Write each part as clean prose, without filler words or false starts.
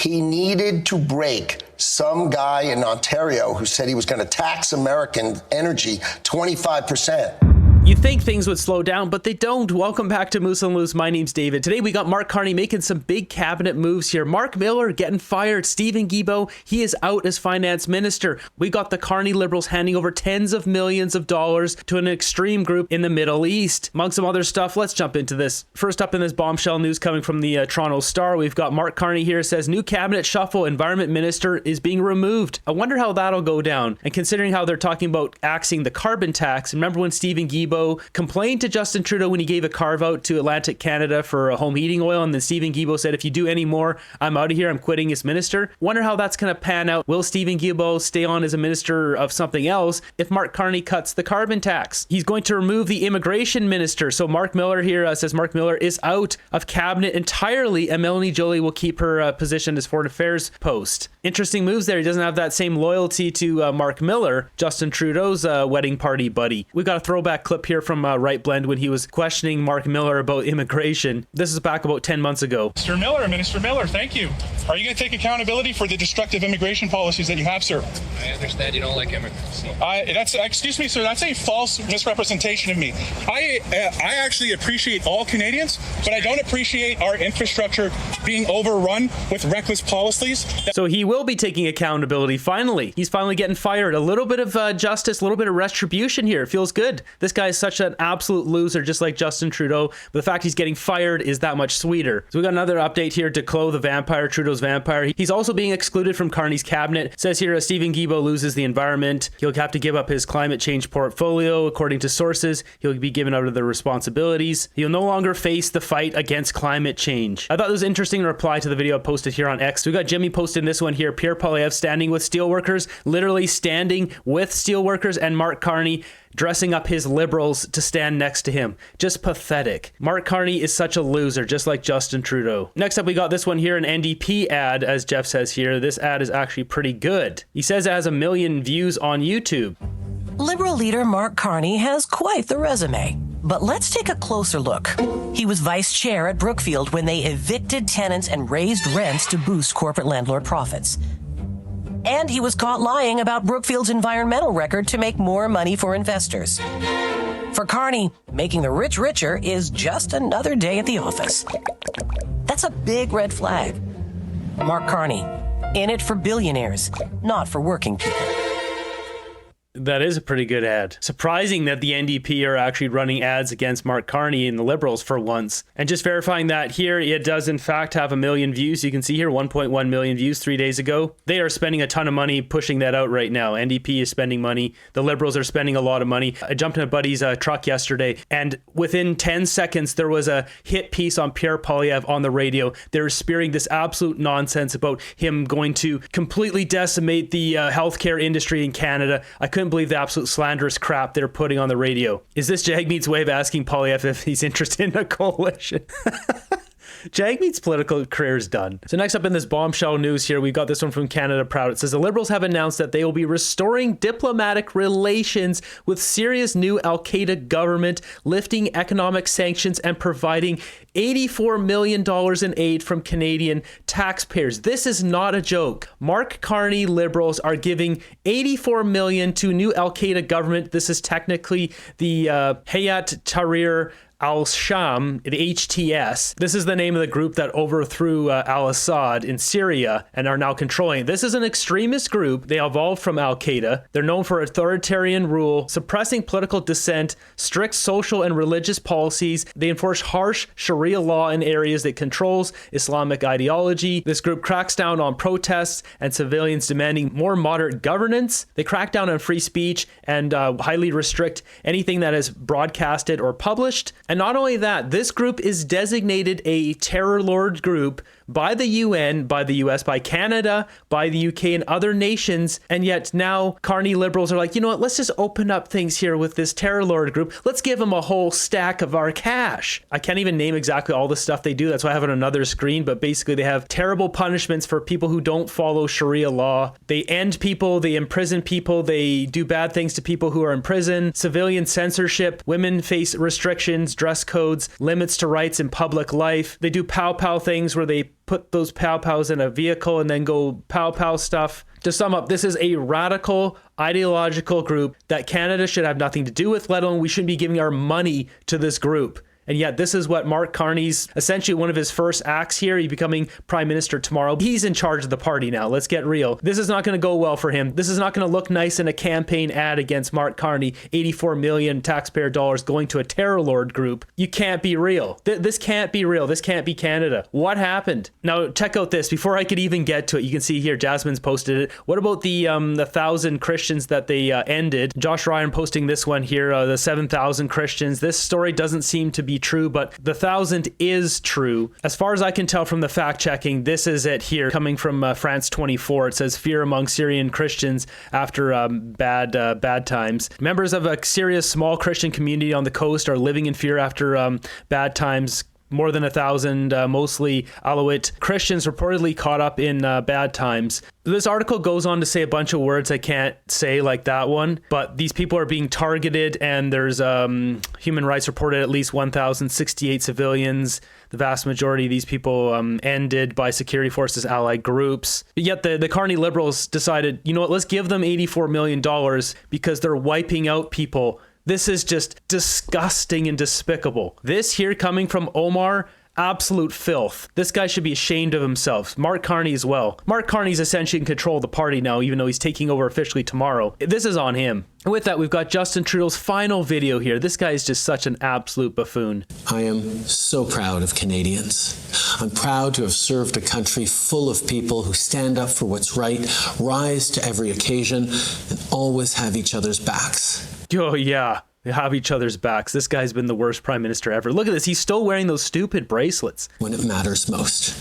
He needed to break some guy in Ontario who said he was going to tax American energy 25%. You think things would slow down, but they don't. Welcome back to Moose and Loose. My name's David. Today we got Mark Carney making some big cabinet moves here. Mark Miller getting fired. Stephen Guilbeault, he is out as finance minister. We got the Carney Liberals handing over tens of millions of dollars to an extreme group in the Middle East. Among some other stuff, let's jump into this. First up in this bombshell news coming from the Toronto Star, we've got Mark Carney here says new cabinet shuffle, environment minister is being removed. I wonder how that'll go down. And considering how they're talking about axing the carbon tax, remember when Stephen Guilbeault complained to Justin Trudeau when he gave a carve out to Atlantic Canada for home heating oil, and then Stephen Guilbeault said, if you do any more, I'm out of here, I'm quitting as minister. Wonder how that's going to pan out. Will Stephen Guilbeault stay on as a minister of something else if Mark Carney cuts the carbon tax? He's going to remove the immigration minister. So Mark Miller here says Mark Miller is out of cabinet entirely, and Melanie Joly will keep her position as foreign affairs post. Interesting moves there. He doesn't have that same loyalty to Mark Miller, Justin Trudeau's wedding party buddy. We've got a throwback clip here from Right Blend when he was questioning Mark Miller about immigration. This is back about 10 months ago. Minister Miller, thank you. Are you going to take accountability for the destructive immigration policies that you have, sir? I understand you don't like immigrants. Excuse me, sir, that's a false misrepresentation of me. I actually appreciate all Canadians, but I don't appreciate our infrastructure being overrun with reckless policies. So he will be taking accountability, finally. He's finally getting fired. A little bit of justice, a little bit of retribution here. It feels good. This guy is such an absolute loser, just like Justin Trudeau. But the fact he's getting fired is that much sweeter. So we got another update here. Declos, the vampire, Trudeau's vampire. He's also being excluded from Carney's cabinet. It says here, Stephen Guilbeault loses the environment. He'll have to give up his climate change portfolio. According to sources, he'll be given out of the responsibilities. He'll no longer face the fight against climate change. I thought it was interesting reply to the video I posted here on X. We got Jimmy posting this one here. Pierre Poilievre standing with steelworkers, literally standing with steelworkers, and Mark Carney dressing up his liberals to stand next to him. Just pathetic. Mark Carney is such a loser, just like Justin Trudeau. Next up, we got this one here, an NDP ad, as Jeff says here. This ad is actually pretty good. He says it has 1 million views on YouTube. Liberal leader Mark Carney has quite the resume. But let's take a closer look. He was vice chair at Brookfield when they evicted tenants and raised rents to boost corporate landlord profits. And he was caught lying about Brookfield's environmental record to make more money for investors. For Carney, making the rich richer is just another day at the office. That's a big red flag. Mark Carney, in it for billionaires, not for working people. That is a pretty good ad. Surprising that the NDP are actually running ads against Mark Carney and the Liberals for once. And just verifying that here, it does in fact have 1 million views. You can see here 1.1 million views 3 days ago. They are spending a ton of money pushing that out right now. NDP is spending money. The Liberals are spending a lot of money. I jumped in a buddy's truck yesterday, and within 10 seconds, there was a hit piece on Pierre Poilievre on the radio. They were spewing this absolute nonsense about him going to completely decimate the healthcare industry in Canada. I couldn't believe the absolute slanderous crap they're putting on the radio. Is this Jagmeet's way of asking Poilievre if he's interested in a coalition? Jagmeet's political career is done. So next up in this bombshell news here, we've got this one from Canada Proud. It says the Liberals have announced that they will be restoring diplomatic relations with Syria's new Al-Qaeda government, lifting economic sanctions and providing $84 million in aid from Canadian taxpayers. This is not a joke. Mark Carney Liberals are giving $84 million to new Al-Qaeda government. This is technically the Hayat Tahrir al-Sham, the HTS. This is the name of the group that overthrew al-Assad in Syria and are now controlling. This is an extremist group. They evolved from al-Qaeda. They're known for authoritarian rule, suppressing political dissent, strict social and religious policies. They enforce harsh Sharia law in areas that controls Islamic ideology. This group cracks down on protests and civilians demanding more moderate governance. They crack down on free speech and highly restrict anything that is broadcasted or published. And not only that, this group is designated a terror lord group by the UN, by the US, by Canada, by the UK and other nations. And yet now Carney Liberals are like, you know what, let's just open up things here with this terror lord group. Let's give them a whole stack of our cash. I can't even name exactly all the stuff they do. That's why I have it on another screen. But basically they have terrible punishments for people who don't follow Sharia law. They end people, they imprison people, they do bad things to people who are in prison, civilian censorship, women face restrictions, dress codes, limits to rights in public life. They do pow-pow things where they put those pow-pows in a vehicle and then go pow-pow stuff. To sum up, this is a radical ideological group that Canada should have nothing to do with, let alone we shouldn't be giving our money to this group. And yet this is what Mark Carney's, essentially one of his first acts here. He's becoming prime minister tomorrow. He's in charge of the party now. Let's get real. This is not going to go well for him. This is not going to look nice in a campaign ad against Mark Carney. 84 million taxpayer dollars going to a terror lord group. You can't be real. This can't be real. This can't be Canada. What happened? Now check out this. Before I could even get to it, you can see here Jasmine's posted it. What about the 1,000 Christians that they ended? Josh Ryan posting this one here, the 7,000 Christians. This story doesn't seem to be true, but the 1,000 is true. As far as I can tell from the fact checking, this is it here, coming from France 24. It says fear among Syrian Christians after bad times. Members of a Syria's small Christian community on the coast are living in fear after bad times. More than 1,000, mostly Alawite Christians, reportedly caught up in bad times. This article goes on to say a bunch of words I can't say, like that one, but these people are being targeted, and there's human rights reported at least 1,068 civilians. The vast majority of these people ended by security forces, allied groups. But yet the Carney Liberals decided, you know what, let's give them $84 million because they're wiping out people. This is just disgusting and despicable. This here coming from Omar, absolute filth. This guy should be ashamed of himself. Mark Carney as well. Mark Carney's essentially in control of the party now, even though he's taking over officially tomorrow. This is on him. And with that, we've got Justin Trudeau's final video here. This guy is just such an absolute buffoon. I am so proud of Canadians. I'm proud to have served a country full of people who stand up for what's right, rise to every occasion, and always have each other's backs. Oh, yeah. They have each other's backs. This guy's been the worst prime minister ever. Look at this. He's still wearing those stupid bracelets. When it matters most.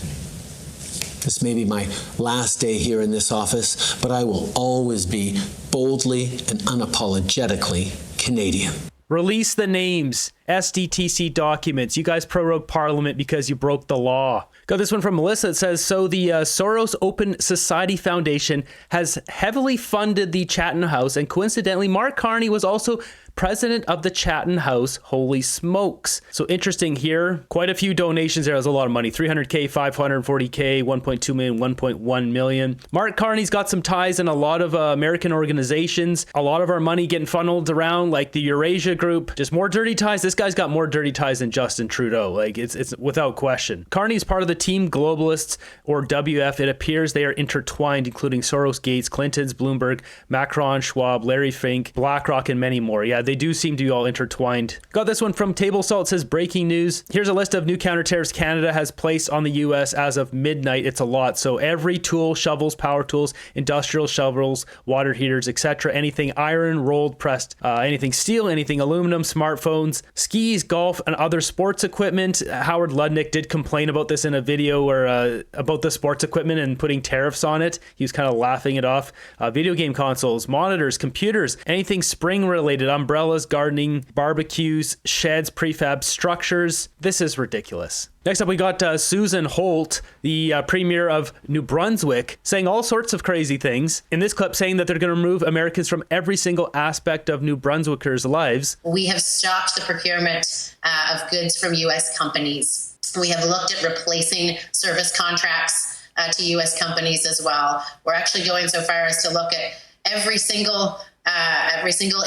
This may be my last day here in this office, but I will always be boldly and unapologetically Canadian. Release the names. SDTC documents. You guys prorogue Parliament because you broke the law. Got this one from Melissa. It says, so the Soros Open Society Foundation has heavily funded the Chatham House, and coincidentally, Mark Carney was also president of the Chatham House. Holy smokes. So interesting here. Quite a few donations there. There's a lot of money. 300K, 540K, 1.2 million, 1.1 million. Mark Carney's got some ties in a lot of American organizations. A lot of our money getting funneled around like the Eurasia Group. Just more dirty ties. This guy's got more dirty ties than Justin Trudeau. Like it's without question. Carney's part of the Team Globalists, or WF. It appears they are intertwined, including Soros, Gates, Clintons, Bloomberg, Macron, Schwab, Larry Fink, BlackRock, and many more. Yeah, they do seem to be all intertwined. Got this one from Table Salt. It says breaking news. Here's a list of new counter-tariffs Canada has placed on the US as of midnight. It's a lot. So every tool, shovels, power tools, industrial shovels, water heaters, etc. Anything iron, rolled, pressed, anything steel, anything aluminum, smartphones, skis, golf, and other sports equipment. Howard Ludnick did complain about this in a video where about the sports equipment and putting tariffs on it. He was kind of laughing it off. Video game consoles, monitors, computers, anything spring related, umbrellas, gardening, barbecues, sheds, prefab structures. This is ridiculous. Next up, we got Susan Holt, the premier of New Brunswick, saying all sorts of crazy things. In this clip, saying that they're going to remove Americans from every single aspect of New Brunswickers' lives. We have stopped the procurement of goods from U.S. companies. We have looked at replacing service contracts to U.S. companies as well. We're actually going so far as to look at every single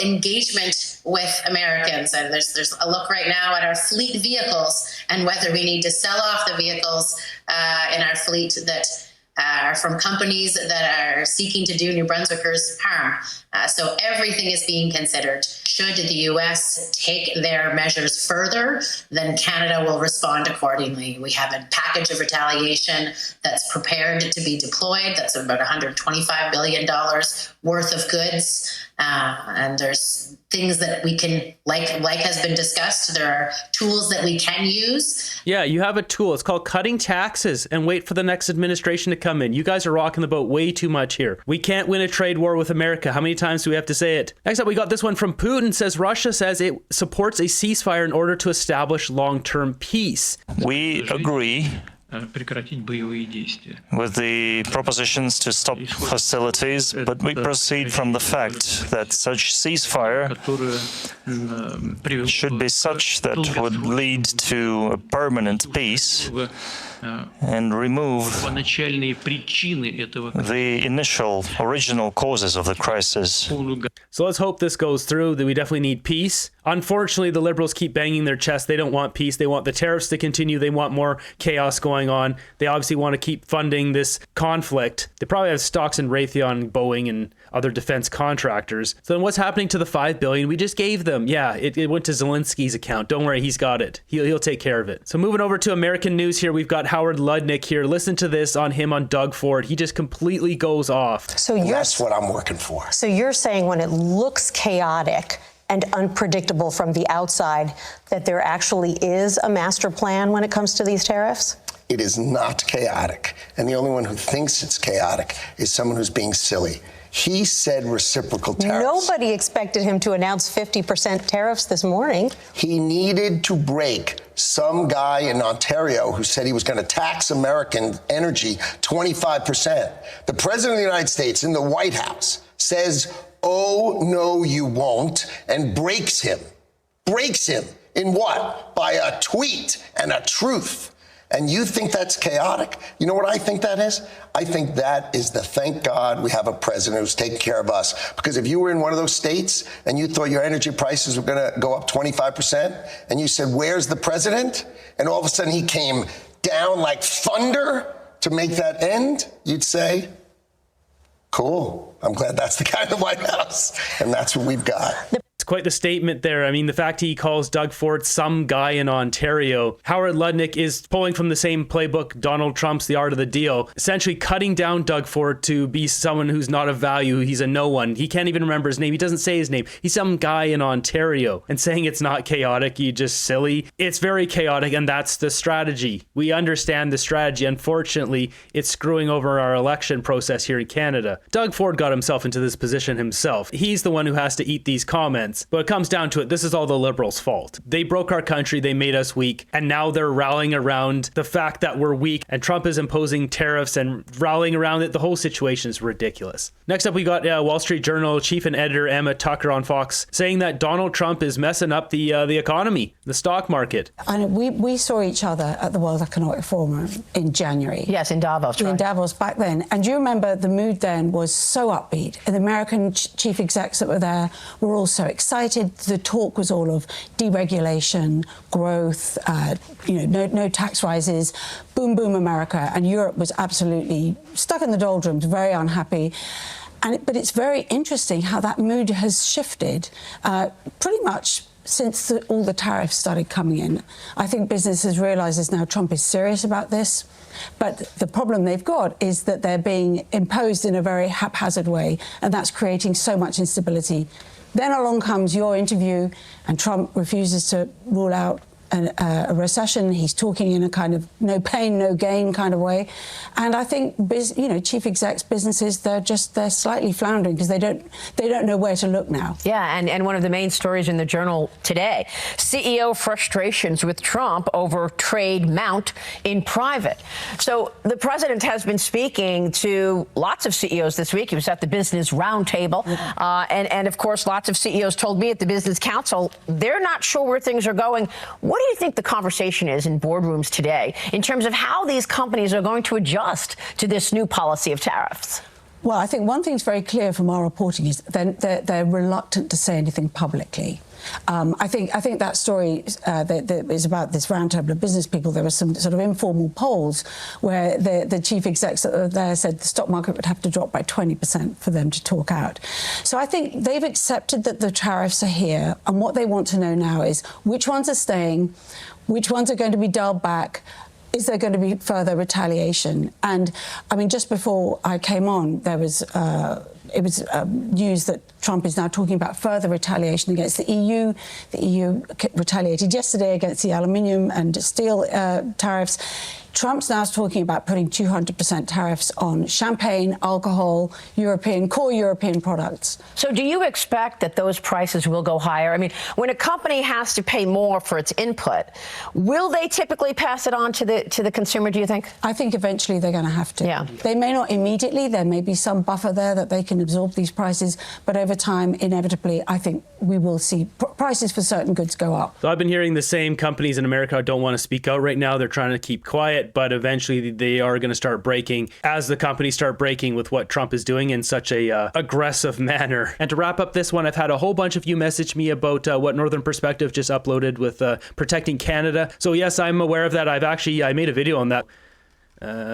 engagement with Americans. And there's a look right now at our fleet vehicles and whether we need to sell off the vehicles in our fleet that are from companies that are seeking to do New Brunswickers harm. So everything is being considered. Should the U.S. take their measures further, then Canada will respond accordingly. We have a package of retaliation that's prepared to be deployed. That's about $125 billion worth of goods. And there's things that we can, like has been discussed, there are tools that we can use. Yeah, you have a tool. It's called cutting taxes and wait for the next administration to come in. You guys are rocking the boat way too much here. We can't win a trade war with America. How many times do we have to say it? Next up, we got this one from Putin. It says Russia says it supports a ceasefire in order to establish long-term peace. We agree with the propositions to stop hostilities, but we proceed from the fact that such ceasefire should be such that would lead to a permanent peace and remove the initial, original causes of the crisis. So let's hope this goes through, that we definitely need peace. Unfortunately, the Liberals keep banging their chest. They don't want peace. They want the tariffs to continue. They want more chaos going on. They obviously want to keep funding this conflict. They probably have stocks in Raytheon, Boeing, and other defense contractors. So then what's happening to the $5 billion we just gave them? Yeah, it went to Zelensky's account. Don't worry, he's got it. He'll take care of it. So moving over to American news here, we've got Howard Lutnick here. Listen to this on him on Doug Ford. He just completely goes off. So that's what I'm working for. So you're saying when it looks chaotic and unpredictable from the outside, that there actually is a master plan when it comes to these tariffs? It is not chaotic. And the only one who thinks it's chaotic is someone who's being silly. He said reciprocal tariffs. Nobody expected him to announce 50% tariffs this morning. He needed to break some guy in Ontario who said he was going to tax American energy 25%. The president of the United States in the White House says, "Oh, no, you won't," and breaks him. Breaks him. In what? By a tweet and a truth. And you think that's chaotic? You know what I think that is? I think that is the thank God we have a president who's taking care of us. Because if you were in one of those states and you thought your energy prices were going to go up 25%, and you said, "Where's the president?" and all of a sudden he came down like thunder to make that end, you'd say, cool. I'm glad that's the guy in the White House. And that's what we've got. It's quite the statement there. I mean, the fact he calls Doug Ford some guy in Ontario. Howard Lutnick is pulling from the same playbook, Donald Trump's The Art of the Deal, essentially cutting down Doug Ford to be someone who's not of value. He's a no one. He can't even remember his name. He doesn't say his name. He's some guy in Ontario. And saying it's not chaotic, you just silly. It's very chaotic, and that's the strategy. We understand the strategy. Unfortunately, it's screwing over our election process here in Canada. Doug Ford got himself into this position himself. He's the one who has to eat these comments. But it comes down to it, this is all the Liberals' fault. They broke our country, they made us weak, and now they're rallying around the fact that we're weak, and Trump is imposing tariffs and rallying around it. The whole situation is ridiculous. Next up, we got Wall Street Journal chief and editor Emma Tucker on Fox saying that Donald Trump is messing up the economy, the stock market. And we saw each other at the World Economic Forum in January. Yes, in Davos. In Davos back then. And do you remember the mood then was so upbeat? And the American chief execs that were there were all so excited. The talk was all of deregulation, growth, no tax rises, boom, boom, America. And Europe was absolutely stuck in the doldrums, very unhappy. But it's very interesting how that mood has shifted pretty much since all the tariffs started coming in. I think businesses realise now Trump is serious about this. But the problem they've got is that they're being imposed in a very haphazard way, and that's creating so much instability. Then along comes your interview, and Trump refuses to rule out a recession. He's talking in a kind of no pain, no gain kind of way. And I think, chief execs, businesses, they're slightly floundering because they don't know where to look now. Yeah, and one of the main stories in the Journal today, CEO frustrations with Trump over trade mount in private. So the president has been speaking to lots of CEOs this week. He was at the Business Roundtable. And of course, lots of CEOs told me at the Business Council, they're not sure where things are going. What do you think the conversation is in boardrooms today in terms of how these companies are going to adjust to this new policy of tariffs? Well, I think one thing's very clear from our reporting is they're reluctant to say anything publicly. I think that story that is about this roundtable of business people. There were some sort of informal polls where the chief execs that were there said the stock market would have to drop by 20% for them to talk out. So I think they've accepted that the tariffs are here, and what they want to know now is which ones are staying, which ones are going to be dialed back. Is there going to be further retaliation? And I mean, just before I came on, there was news that Trump is now talking about further retaliation against the EU. The EU retaliated yesterday against the aluminium and steel tariffs. Trump's now talking about putting 200% tariffs on champagne, alcohol, core European products. So do you expect that those prices will go higher? I mean, when a company has to pay more for its input, will they typically pass it on to the consumer, do you think? I think eventually they're going to have to. Yeah. They may not immediately. There may be some buffer there that they can absorb these prices. But over time, inevitably, I think we will see prices for certain goods go up. So I've been hearing the same companies in America don't want to speak out right now. They're trying to keep quiet. quit, but eventually they are going to start breaking as the companies start breaking with what Trump is doing in such a aggressive manner. And to wrap up this one, I've had a whole bunch of you message me about what Northern Perspective just uploaded with protecting Canada. So yes, I'm aware of that. I made a video on that.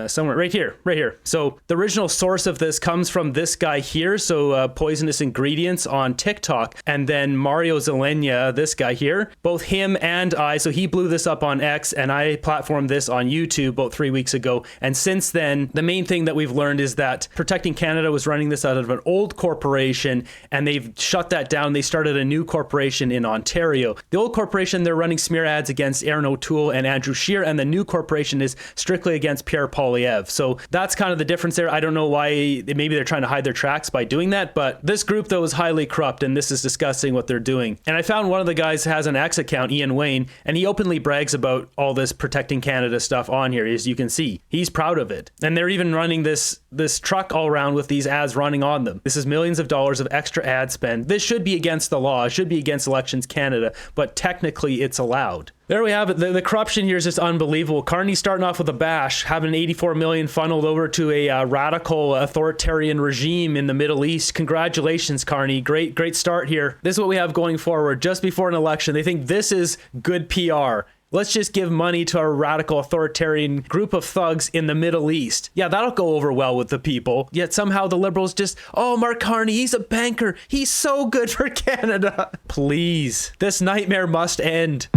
Somewhere right here. So the original source of this comes from this guy here. So Poisonous Ingredients on TikTok, and then Mario Zelenya, this guy here, both him and I. So he blew this up on X and I platformed this on YouTube about 3 weeks ago. And since then, the main thing that we've learned is that Protecting Canada was running this out of an old corporation and they've shut that down. They started a new corporation in Ontario. The old corporation, they're running smear ads against Aaron O'Toole and Andrew Scheer, and the new corporation is strictly against Pierre Poilievre. So that's kind of the difference there. I don't know why, maybe they're trying to hide their tracks by doing that, but this group though is highly corrupt and this is disgusting what they're doing. And I found one of the guys has an X account, Ian Wayne, and he openly brags about all this Protecting Canada stuff on here, as you can see. He's proud of it. And they're even running this truck all around with these ads running on them. This is millions of dollars of extra ad spend. This should be against the law. It should be against Elections Canada, but technically it's allowed. There we have it. The corruption here is just unbelievable. Carney starting off with a bash, having 84 million funneled over to a radical authoritarian regime in the Middle East. Congratulations, Carney. Great start here. This is what we have going forward just before an election. They think this is good PR. Let's just give money to a radical authoritarian group of thugs in the Middle East. Yeah, that'll go over well with the people. Yet somehow the Liberals just, oh, Mark Carney, he's a banker. He's so good for Canada. Please, this nightmare must end.